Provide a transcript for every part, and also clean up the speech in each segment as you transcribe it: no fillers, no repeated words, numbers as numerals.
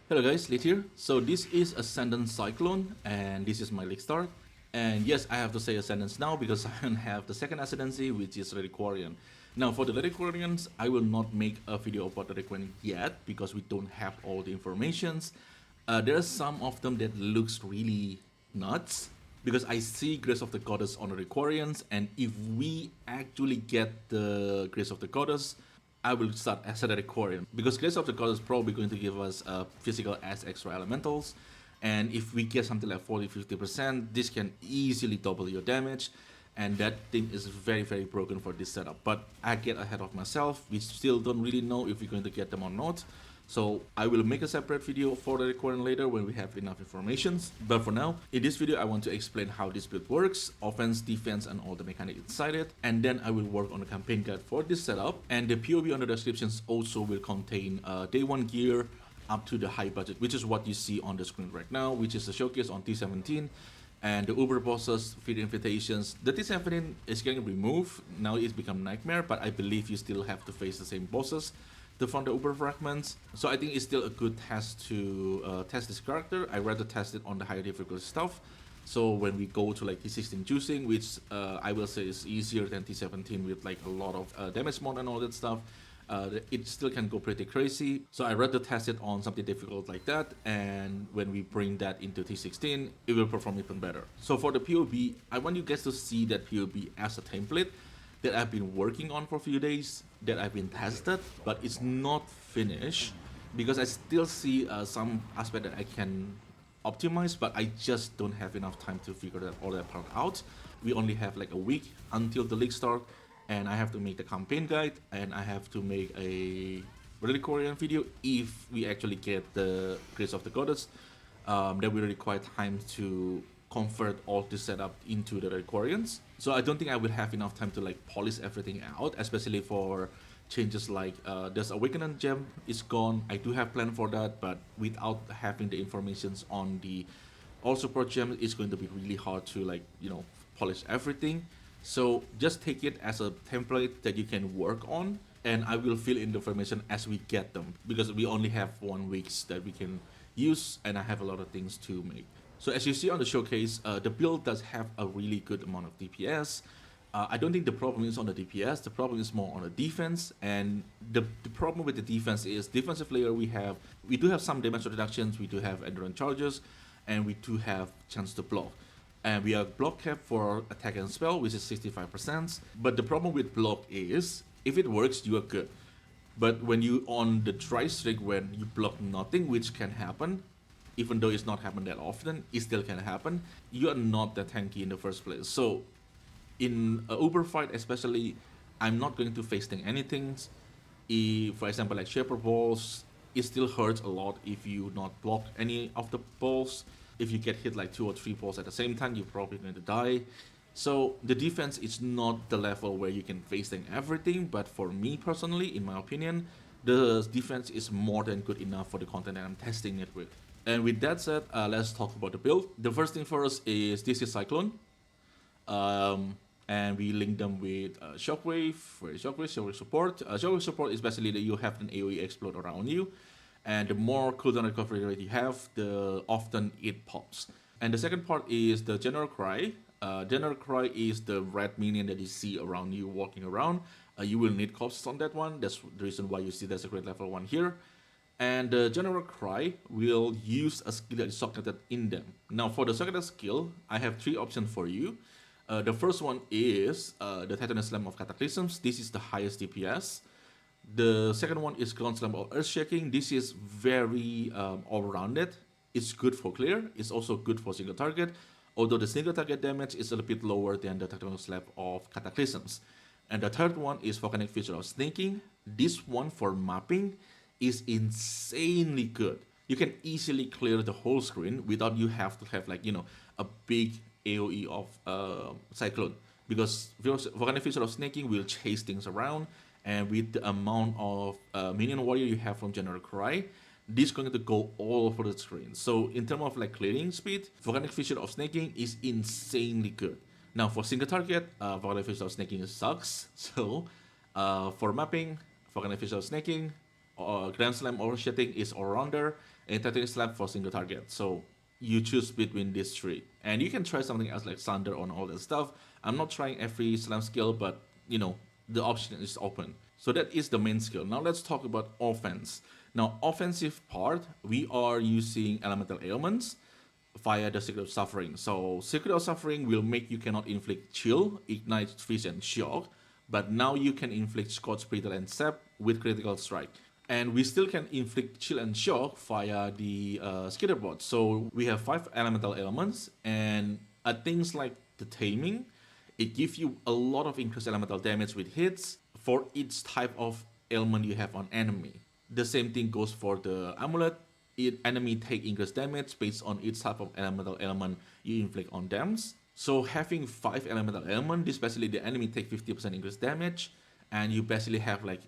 Hello guys, Lit here. So this is Ascendant Cyclone and this is my league start. And yes, I have to say Ascendance now because I don't have the second Ascendancy, which is Reliquarian. Now for the Reliquarians, I will not make a video about the Reliquarian yet because we don't have all the informations. There are some of them that looks really nuts because I see Grace of the Goddess on the Reliquarians, and if we actually get the Grace of the Goddess, I will start as a Reliquarian because Grace of the Goddess is probably going to give us physical as extra elementals, and if we get something like 40-50%, this can easily double your damage, and that thing is very broken for this setup. But I get ahead of myself. We still don't really know if we're going to get them or not. So I will make a separate video for the recording later when we have enough information. But for now, in this video I want to explain how this build works, offense, defense, and all the mechanics inside it. And then I will work on the campaign guide for this setup. And the POV on the descriptions also will contain day 1 gear up to the high budget, which is what you see on the screen right now, which is the showcase on T17. And the Uber bosses, feed invitations. The T17 is getting removed. Now it's become Nightmare, but I believe you still have to face the same bosses to find the Uber fragments. So I think it's still a good test to test this character. I rather test it on the higher difficulty stuff. So when we go to like T16 juicing, which I will say is easier than T17 with like a lot of damage mod and all that stuff, it still can go pretty crazy. So I rather test it on something difficult like that, and when we bring that into T16, it will perform even better. So for the POB, I want you guys to see that POB as a template that I've been working on for a few days, that I've been tested, but it's not finished because I still see some aspect that I can optimize, but I just don't have enough time to figure that all that part out. We only have like a week until the league start, and I have to make the campaign guide, and I have to make a Reliquarian video if we actually get the Grace of the Goddess. That will require time to convert all this setup into the Reliquarians. So I don't think I will have enough time to like polish everything out, especially for changes like this Awakening gem is gone. I do have plan for that, but without having the informations on the all support gem, it's going to be really hard to like, you know, polish everything. So just take it as a template that you can work on, and I will fill in the information as we get them because we only have 1 week that we can use, and I have a lot of things to make. So as you see on the showcase, the build does have a really good amount of DPS. I don't think the problem is on the DPS, the problem is more on the defense, and the problem with the defense is defensive layer we do have some damage reductions, we do have endurance charges, and we do have chance to block. And we are block cap for attack and spell, which is 65%. But the problem with block is, if it works, you are good. But when you on the dry streak, when you block nothing, which can happen, even though it's not happen that often, it still can happen, you are not that tanky in the first place. So in a Uber fight especially, I'm not going to face anything. If, for example, like Shaper balls, it still hurts a lot if you not block any of the balls. If you get hit like 2 or 3 balls at the same time, you're probably going to die. So the defense is not the level where you can face everything, but for me personally, in my opinion, the defense is more than good enough for the content that I'm testing it with. And with that said, let's talk about the build. The first thing first is this is Cyclone. And we link them with Shockwave, Shockwave support. Shockwave support is basically that you have an AoE explode around you, and the more cooldown recovery rate you have, the often it pops. And the second part is the General Cry. General Cry is the red minion that you see around you walking around. You will need corpses on that one. That's the reason why you see there's a great level 1 here. And the General Cry will use a skill that is socketed in them. Now for the socketed skill, I have 3 options for you. The first one is the Titanous Slam of Cataclysms. This is the highest DPS. The second one is Ground Slam of Earthshaking. This is very all-rounded. It's good for clear. It's also good for single target, although the single target damage is a little bit lower than the Titanous Slam of Cataclysms. And the third one is Volcanic Fissure of Snaking. This one for mapping is insanely good. You can easily clear the whole screen without you have to have like, you know, a big AoE of Cyclone, because Volcanic Fissure of Snaking will chase things around, and with the amount of minion warrior you have from General Cry, this is going to go all over the screen. So in terms of like clearing speed, Volcanic Fissure of Snaking is insanely good. Now for single target, Volcanic Fissure of Snaking sucks. So for mapping, Volcanic Fissure of Snaking, Grand Slam Overshooting is all-rounder, and titanic slap for single target. So you choose between these three, and you can try something else like Sunder on all that stuff. I'm not trying every slam skill, but the option is open. So that is the main skill. Now let's talk about offense. Now offensive part, we are using elemental ailments via the Secret of Suffering. So Secret of Suffering will make you cannot inflict chill, ignite, freeze, and shock, but now you can inflict Scorch, Brittle, and Sap with critical strike. And we still can inflict chill and shock via the Skitterboard. So we have 5 elemental elements, and things like the taming, it gives you a lot of increased elemental damage with hits for each type of ailment you have on enemy. The same thing goes for the amulet. Enemy take increased damage based on each type of elemental element you inflict on them. So having 5 elemental elements, this basically the enemy take 50% increased damage, and you basically have like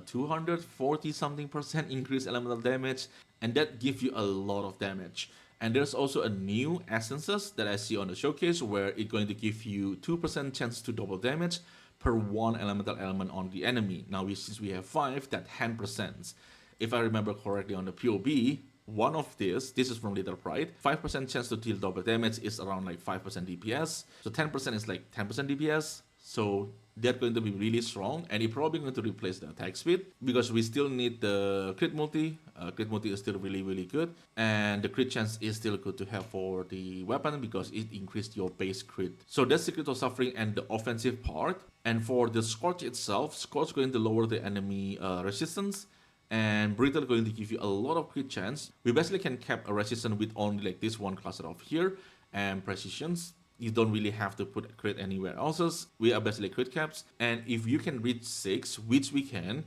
240 something percent increased elemental damage, and that gives you a lot of damage. And there's also a new essences that I see on the showcase where it's going to give you 2% chance to double damage per 1 elemental element on the enemy. Now since we have 5, that 10%. If I remember correctly on the POB, one of this is from Little Pride, 5% chance to deal double damage is around like 5% DPS. So 10% is like 10% DPS. So they're going to be really strong, and it's probably going to replace the attack speed because we still need the crit multi. Crit multi is still really, really good, and the crit chance is still good to have for the weapon because it increased your base crit. So that's Secret of Suffering and the offensive part. And for the Scorch itself, Scorch going to lower the enemy resistance, and Brittle going to give you a lot of crit chance. We basically can cap a resistance with only like this one cluster of here, and precisions. You don't really have to put crit anywhere else. We are basically crit caps, and if you can reach 6, which we can,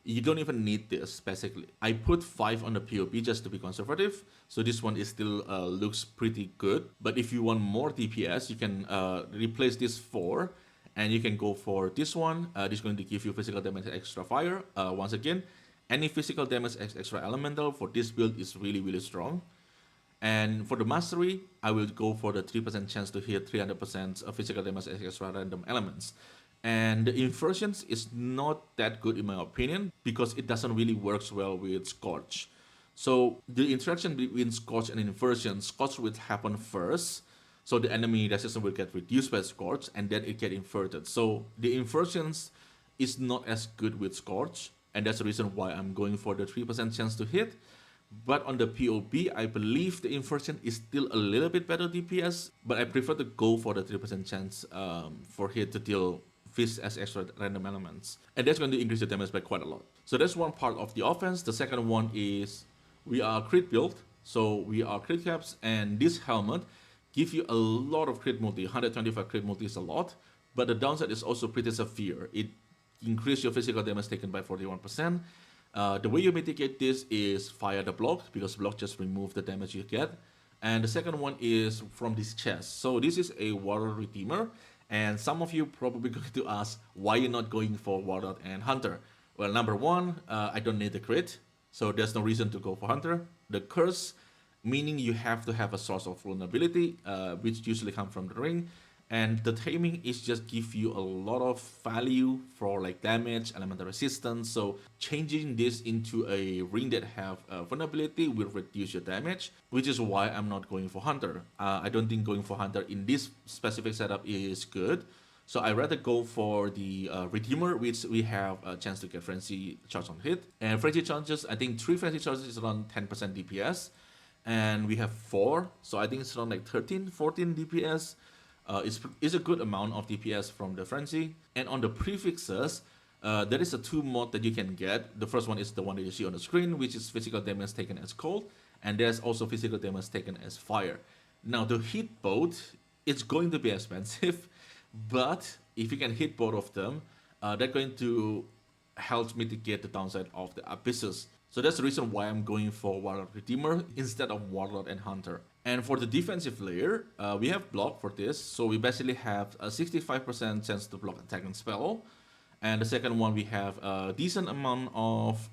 you don't even need this basically. I put 5 on the POP just to be conservative, so this one is still looks pretty good. But if you want more DPS, you can replace this 4, and you can go for this one. This is going to give you physical damage extra fire. Once again, any physical damage extra elemental for this build is really, really strong. And for the mastery, I will go for the 3% chance to hit 300% of physical damage as extra random elements. And the inversions is not that good in my opinion because it doesn't really work well with Scorch. So the interaction between Scorch and inversion, Scorch will happen first. So the enemy resistance will get reduced by Scorch, and then it get inverted. So the inversions is not as good with Scorch, and that's the reason why I'm going for the 3% chance to hit. But on the POB, I believe the inversion is still a little bit better DPS, but I prefer to go for the 3% chance for hit to deal fish as extra random elements. And that's going to increase the damage by quite a lot. So that's one part of the offense. The second one is we are crit build, so we are crit caps, and this helmet give you a lot of crit multi. 125 crit multi is a lot, but the downside is also pretty severe. It increases your physical damage taken by 41%. The way you mitigate this is via the block, because block just remove the damage you get. And the second one is from this chest. So this is a Water Redeemer, and some of you probably going to ask why you're not going for Warlord and Hunter. Well, number one, I don't need the crit, so there's no reason to go for Hunter. The curse, meaning you have to have a source of vulnerability, which usually comes from the ring. And the taming is just give you a lot of value for like damage, elemental resistance. So changing this into a ring that have vulnerability will reduce your damage, which is why I'm not going for Hunter. I don't think going for Hunter in this specific setup is good. So I rather go for the Redeemer, which we have a chance to get Frenzy charge on hit. And Frenzy charges, I think 3 Frenzy charges is around 10% DPS. And we have 4, so I think it's around like 13, 14 DPS. It's a good amount of DPS from the Frenzy. And on the prefixes, there is a 2 mod that you can get. The first one is the one that you see on the screen, which is physical damage taken as cold. And there's also physical damage taken as fire. Now to hit both, it's going to be expensive. But if you can hit both of them, they're going to help mitigate the downside of the Abysses. So that's the reason why I'm going for Warlord Redeemer instead of Warlord and Hunter. And for the defensive layer, we have block for this. So we basically have a 65% chance to block attack and spell. And the second one, we have a decent amount of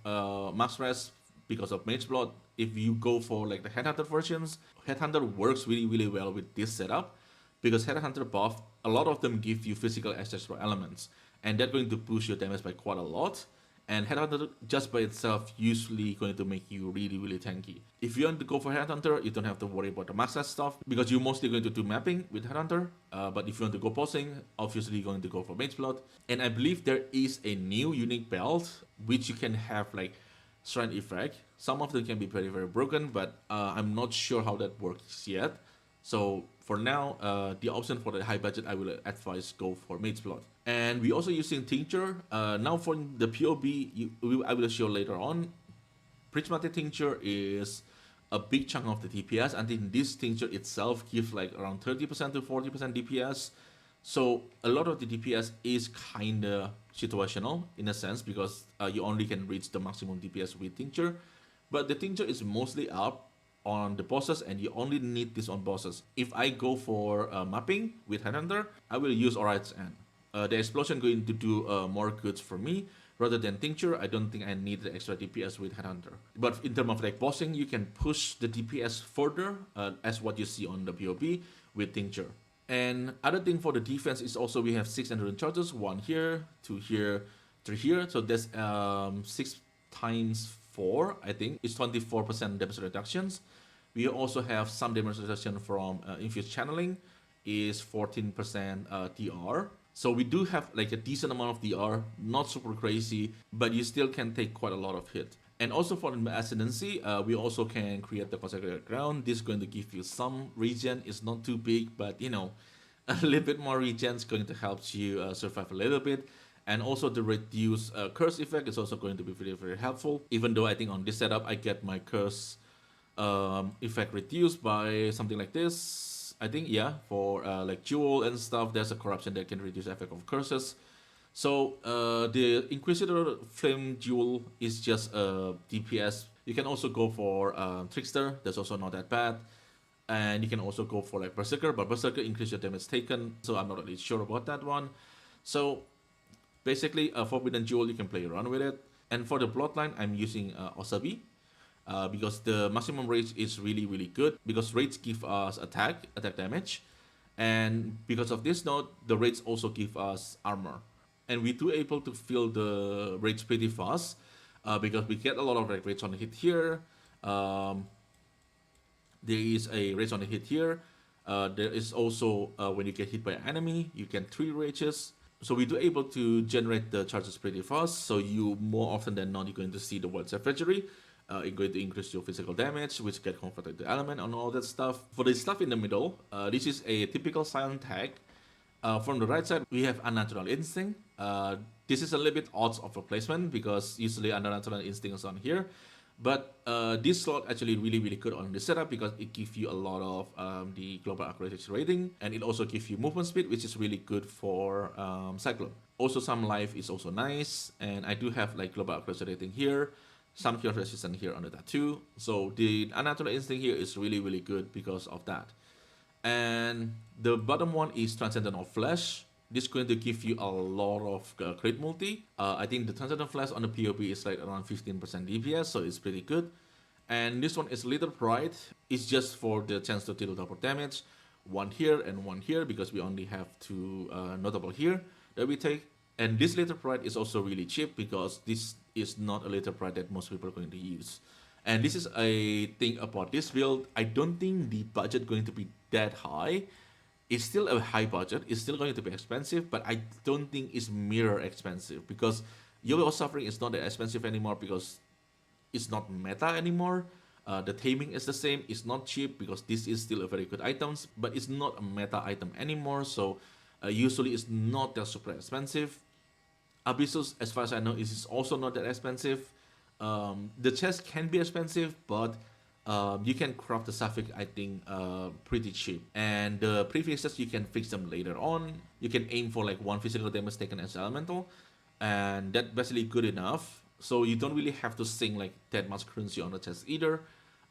max res because of Mage Blood. If you go for like the Headhunter versions, Headhunter works really, really well with this setup. Because Headhunter buff, a lot of them give you physical access for elements. And that's going to push your damage by quite a lot. And Headhunter just by itself usually going to make you really, really tanky. If you want to go for Headhunter, you don't have to worry about the max stuff because you're mostly going to do mapping with Headhunter. But if you want to go posing, obviously you're going to go for Mage Blood. And I believe there is a new unique belt which you can have like Shrine Effect. Some of them can be very, very broken, but I'm not sure how that works yet. So for now, the option for the high budget, I will advise go for Mage's Blood. And we're also using Tincture. Now for the POB, I will show later on. Prismatic Tincture is a big chunk of the DPS. I think this tincture itself gives like around 30% to 40% DPS. So a lot of the DPS is kinda situational in a sense because you only can reach the maximum DPS with tincture. But the tincture is mostly up on the bosses and you only need this on bosses. If I go for mapping with Headhunter, I will use Oride's End. The explosion going to do more goods for me rather than tincture. I don't think I need the extra DPS with Headhunter. But in terms of like bossing, you can push the DPS further as what you see on the POB with tincture. And other thing for the defense is also we have 6 endurance charges, 1 here, 2 here, 3 here. So that's 6 times 4, I think. It's 24% damage reductions. We also have some damage reduction from infused channeling, is 14% DR. So we do have like a decent amount of DR, not super crazy, but you still can take quite a lot of hit. And also for the Ascendancy, we also can create the Consecrated Ground. This is going to give you some regen. It's not too big, but you know, a little bit more regen is going to help you survive a little bit. And also the reduce curse effect is also going to be very, very helpful. Even though I think on this setup, I get my curse effect reduced by something like this. I think, yeah, for like Jewel and stuff, there's a corruption that can reduce effect of curses. So the Inquisitor Flame Jewel is just DPS. You can also go for Trickster. That's also not that bad. And you can also go for like Berserker, but Berserker increases your damage taken. So I'm not really sure about that one. So basically, a Forbidden Jewel, you can play around with it. And for the Bloodline, I'm using Osabi. Because the maximum rage is really, really good. Because rage give us attack damage. And because of this node, the rage also give us armor. And we do able to fill the rage pretty fast. Because we get a lot of like, rage on the hit here. There is a rage on the hit here. There is also, when you get hit by an enemy, you get 3 rages. So we do able to generate the charges pretty fast. So you more often than not, you're going to see the Wild Savagery. It's going to increase your physical damage, which get converted to element and all that stuff. For the stuff in the middle, this is a typical silent tag. From the right side, we have Unnatural Instinct. This is a little bit odds of a placement because usually Unnatural Instinct is on here. But this slot actually really, really good on the setup because it gives you a lot of the global accuracy rating. And it also gives you movement speed, which is really good for Cyclone. Also, some life is also nice. And I do have like global accuracy rating here. Some cure resistance here on the tattoo. So the Unnatural Instinct here is really, really good because of that. And the bottom one is Transcendental Flash. This is going to give you a lot of crit multi. I think the Transcendental Flash on the POB is like around 15% DPS, so it's pretty good. And this one is Little Pride. It's just for the chance to deal double damage. 1 here and 1 here because we only have 2 notable here that we take. And this Little Pride is also really cheap because this is not a Little Pride that most people are going to use. And this is a thing about this build. I don't think the budget going to be that high. It's still a high budget. It's still going to be expensive, but I don't think it's mirror expensive because Yo-Yo Suffering is not that expensive anymore because it's not meta anymore. The taming is the same. It's not cheap because this is still a very good item, but it's not a meta item anymore. So usually it's not that super expensive. Abyssus, as far as I know, is also not that expensive. The chest can be expensive, but you can craft the suffix, I think, pretty cheap. And the prefixes, you can fix them later on. You can aim for like 1 physical damage taken as elemental. And that's basically good enough. So you don't really have to sink like that much currency on the chest either.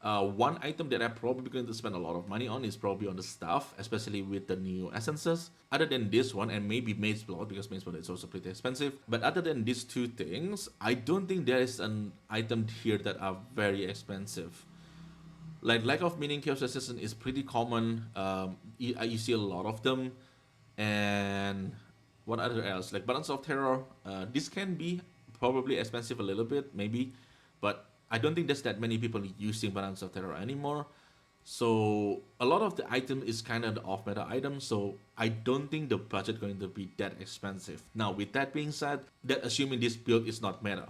One item that I'm probably going to spend a lot of money on is probably on the staff, especially with the new essences. Other than this one, and maybe Mage's Blood, because Mage's Blood is also pretty expensive. But other than these 2 things, I don't think there is an item here that are very expensive. Like Lack of Meaning Chaos Resistance is pretty common. You see a lot of them. And what other else? Like Balance of Terror. This can be probably expensive a little bit, maybe, but I don't think there's that many people using Balance of Terror anymore. So a lot of the item is kind of the off-meta item, so I don't think the budget going to be that expensive. Now, with that being said, that assuming this build is not meta,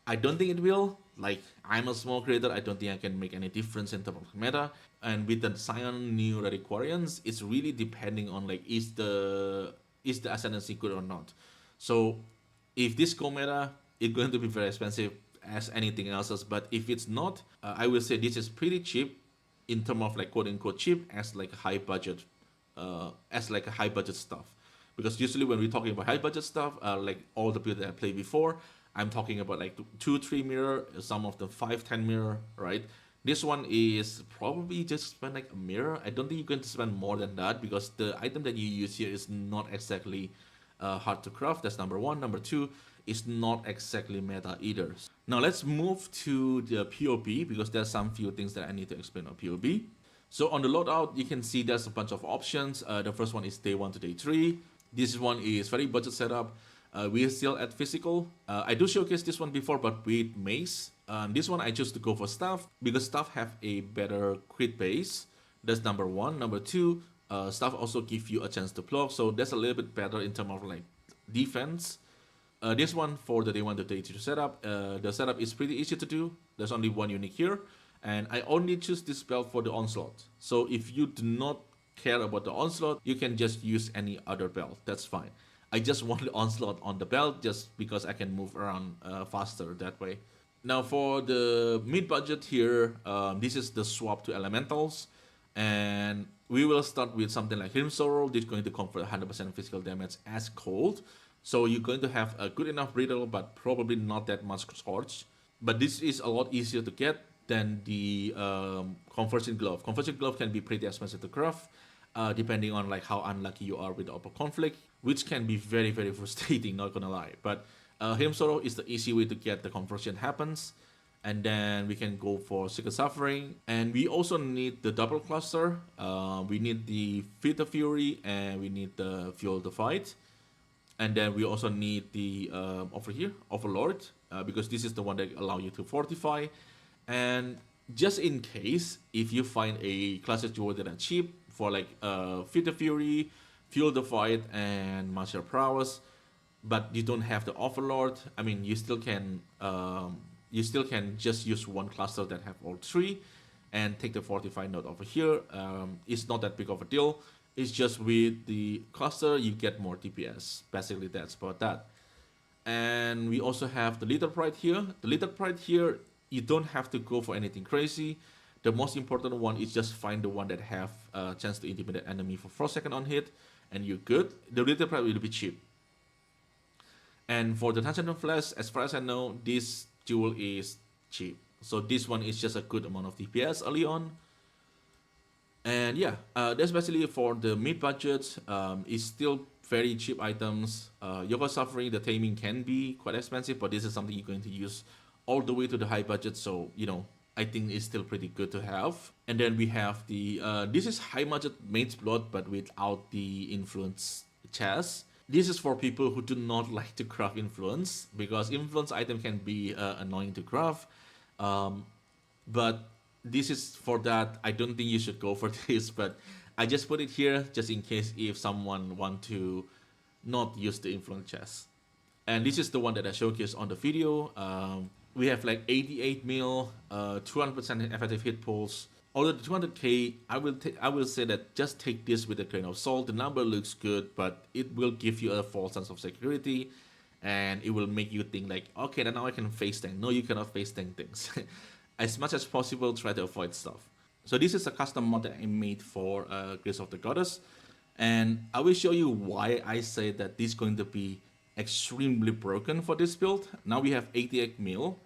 I don't think it will. Like, I'm a small creator, I don't think I can make any difference in terms of meta. And with the Scion new Reliquarians, it's really depending on like is the Ascendancy good or not. So if this go meta, it's going to be very expensive as anything else. But if it's not, I will say this is pretty cheap in terms of like quote unquote cheap as like a high budget, stuff. Because usually when we're talking about high budget stuff, like all the builds that I played before, I'm talking about like 2-3 mirror, some of the 5-10 mirror, right? This one is probably just spend like a mirror. I don't think you're going to spend more than that because the item that you use here is not exactly hard to craft. That's number one. Number two, it's not exactly meta either. Now let's move to the POB because there's some few things that I need to explain on POB. So on the loadout, you can see there's a bunch of options. The first one is day 1 to day 3. This one is very budget setup. We are still at physical. I do showcase this one before, but with mace. This one I choose to go for staff because staff have a better crit base. That's number one. Number two, staff also give you a chance to block, so that's a little bit better in terms of like defense. This one for the day 1 to day 2 setup. The setup is pretty easy to do. There's only one unique here, and I only choose this spell for the onslaught. So if you do not care about the onslaught, you can just use any other belt. That's fine. I just want the onslaught on the belt just because I can move around faster that way. Now for the mid budget here, this is the swap to elementals, and we will start with something like Hidden Sorrow. This is going to convert 100% physical damage as cold, so you're going to have a good enough brittle, but probably not that much scorch. But this is a lot easier to get than the conversion glove. Conversion glove can be pretty expensive to craft, depending on like how unlucky you are with the upper conflict, which can be very very frustrating. Not gonna lie, but Hidden Sorrow is the easy way to get the conversion happens, and then we can go for Secret Suffering, and we also need the double cluster. We need the Fit of Fury, and we need the Fuel the Fight, and then we also need the over here Overlord, because this is the one that allow you to fortify. And just in case if you find a classic jewel that are cheap for like Fit of Fury, Fuel the Fight, and Martial Prowess, but you don't have the Overlord, I mean you still can just use one cluster that have all three and take the fortify node over here. It's not that big of a deal. It's just with the cluster you get more DPS. Basically that's about that. And we also have the Little Pride here. The Little Pride here, you don't have to go for anything crazy. The most important one is just find the one that have a chance to intimidate enemy for 4 seconds on hit, and you're good. The Little Pride will be cheap. And for the Transcendent Flash, as far as I know, this jewel is cheap. So this one is just a good amount of DPS early on. And yeah, that's basically for the mid budget. It's still very cheap items. Yoko Suffering, the taming can be quite expensive, but this is something you're going to use all the way to the high budget. So, you know, I think it's still pretty good to have. And then we have the, this is high budget Mage's Blood, but without the influence chest. This is for people who do not like to craft influence, because influence item can be annoying to craft. But this is for that. I don't think you should go for this, but I just put it here just in case if someone want to not use the influence chest. And this is the one that I showcased on the video. We have like 88 mil, 200% effective hit pulse. Although the 200k, I will say that just take this with a grain of salt. The number looks good, but it will give you a false sense of security, and it will make you think like, okay, then now I can face tank. No, you cannot face tank things. As much as possible, try to avoid stuff. So this is a custom mod that I made for Grace of the Goddess, and I will show you why I say that this is going to be extremely broken for this build. Now we have 88 mil.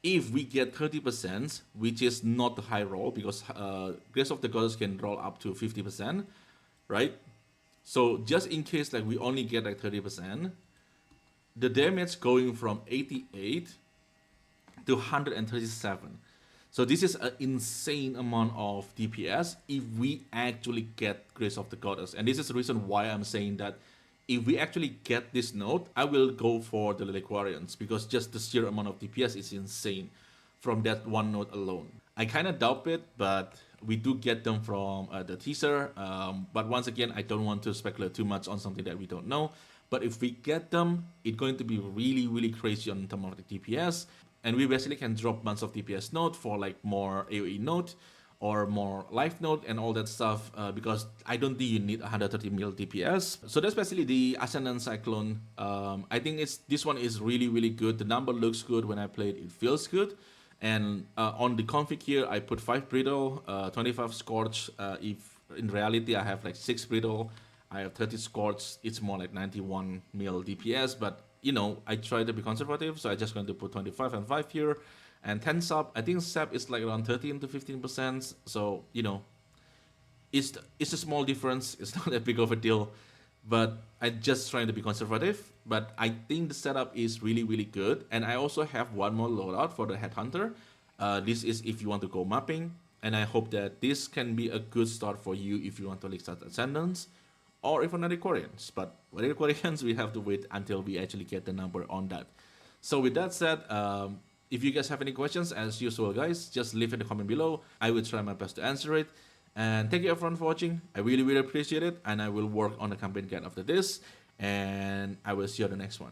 If we get 30%, which is not the high roll, because Grace of the Goddess can roll up to 50%, right? So just in case like we only get like 30%, the damage going from 88 to 137. So this is an insane amount of DPS if we actually get Grace of the Goddess. And this is the reason why I'm saying that if we actually get this node, I will go for the Reliquarians because just the sheer amount of DPS is insane from that one node alone. I kind of doubt it, but we do get them from the teaser. But once again, I don't want to speculate too much on something that we don't know. But if we get them, it's going to be really, really crazy on terms of the DPS. And we basically can drop bunch of DPS node for like more AoE node or more life node and all that stuff because I don't think you need 130 mil DPS. So that's basically the Ascendant Cyclone. I think this one is really, really good. The number looks good when I play it. It feels good. And on the config here, I put 5 Brittle, 25 Scorch. If in reality I have like 6 Brittle, I have 30 Scorch. It's more like 91 mil DPS, but you know, I try to be conservative, so I just going to put 25 and 5 here. And 10 sap, I think sap is like around 13 to 15%. So, you know, it's a small difference. It's not that big of a deal. But I'm just trying to be conservative. But I think the setup is really, really good. And I also have one more loadout for the Headhunter. This is if you want to go mapping. And I hope that this can be a good start for you if you want to start Ascendants or even Reliquarians. But with Reliquarians, we have to wait until we actually get the number on that. So with that said, if you guys have any questions, as usual, guys, just leave in the comment below. I will try my best to answer it. And thank you everyone for watching. I really, really appreciate it. And I will work on the campaign guide after this. And I will see you on the next one.